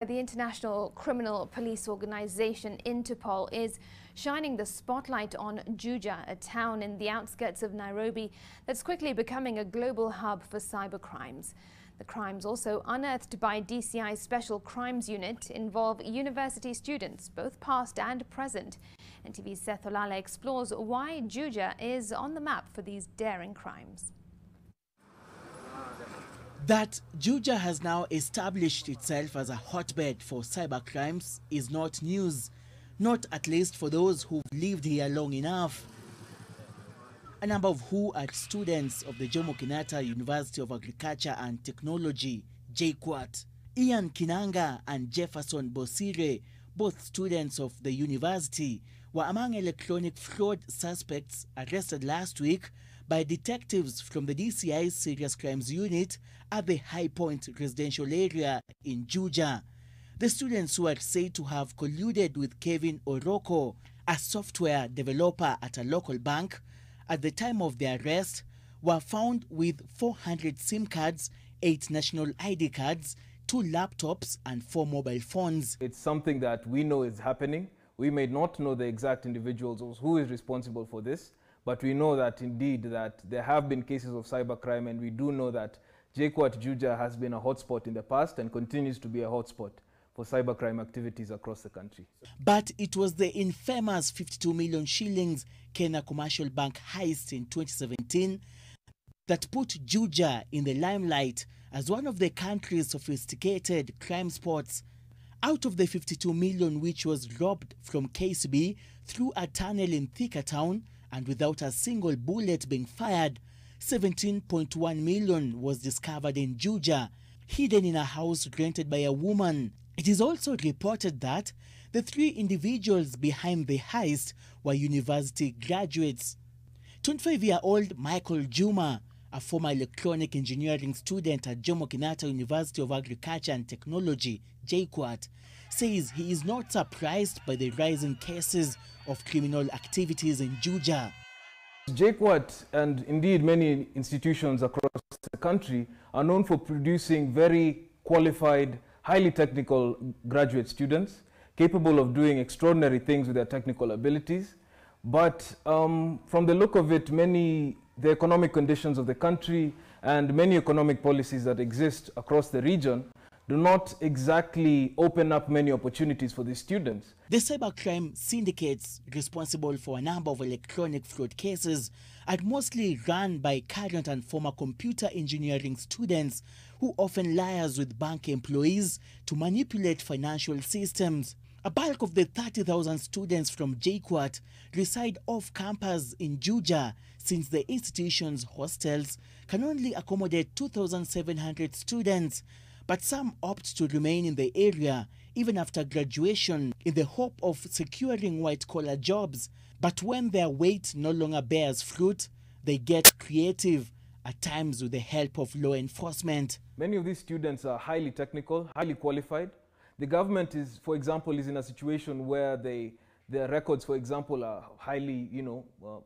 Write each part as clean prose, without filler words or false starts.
The International Criminal Police Organization Interpol is shining the spotlight on Juja, a town in the outskirts of Nairobi that's quickly becoming a global hub for cybercrimes. The crimes also unearthed by DCI's Special Crimes Unit involve university students, both past and present. NTV's Seth Olale explores why Juja is on the map for these daring crimes. That Juja has now established itself as a hotbed for cybercrimes is not news, not at least for those who've lived here long enough. A number of who are students of the Jomo Kenyatta University of Agriculture and Technology, JKUAT. Ian Kinanga and Jefferson Bosire, both students of the university, were among electronic fraud suspects arrested last week by detectives from the DCI's Serious Crimes Unit at the High Point residential area in Juja. The students, who are said to have colluded with Kevin Oroko, a software developer at a local bank, at the time of their arrest, were found with 400 SIM cards, 8 national ID cards, 2 laptops and 4 mobile phones. It's something that we know is happening. We may not know the exact individuals who is responsible for this, but we know that indeed that there have been cases of cybercrime, and we do know that JKUAT Juja has been a hotspot in the past and continues to be a hotspot for cybercrime activities across the country. But it was the infamous 52 million shillings Kenya Commercial Bank heist in 2017 that put Juja in the limelight as one of the country's sophisticated crime spots. Out of the 52 million which was robbed from KCB through a tunnel in Thika Town and without a single bullet being fired, 17.1 million was discovered in Juja, hidden in a house rented by a woman. It is also reported that the 3 individuals behind the heist were university graduates. 25-year-old Michael Juma, a former electronic engineering student at Jomo Kenyatta University of Agriculture and Technology, JKUAT, says he is not surprised by the rising cases of criminal activities in Juja. JKUAT and indeed many institutions across the country are known for producing very qualified, highly technical graduate students capable of doing extraordinary things with their technical abilities. But from the look of it, the economic conditions of the country and many economic policies that exist across the region do not exactly open up many opportunities for these students. The cybercrime syndicates responsible for a number of electronic fraud cases are mostly run by current and former computer engineering students who often liaise with bank employees to manipulate financial systems. A bulk of the 30,000 students from JKUAT reside off campus in Juja, since the institution's hostels can only accommodate 2,700 students. But some opt to remain in the area even after graduation in the hope of securing white-collar jobs. But when their wait no longer bears fruit, they get creative, at times with the help of law enforcement. Many of these students are highly technical, highly qualified. The government is, for example, is in a situation where their records, for example, are highly,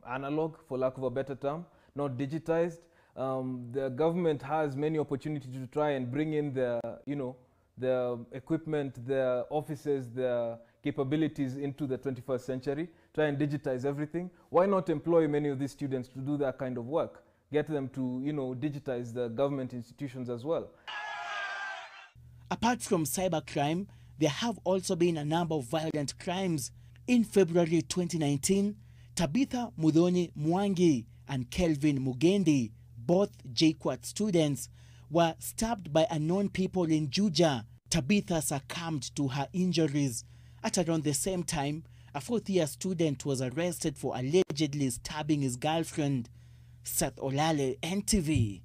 analog, for lack of a better term, not digitized. The government has many opportunities to try and bring in their equipment, their offices, their capabilities into the 21st century, try and digitize everything. Why not employ many of these students to do that kind of work? Get them to, digitize the government institutions as well. Apart from cybercrime, there have also been a number of violent crimes. In February 2019, Tabitha Mudhoni Mwangi and Kelvin Mugendi, both JKUAT students, were stabbed by unknown people in Juja. Tabitha succumbed to her injuries. At around the same time, a 4th-year student was arrested for allegedly stabbing his girlfriend. Seth Olale, NTV.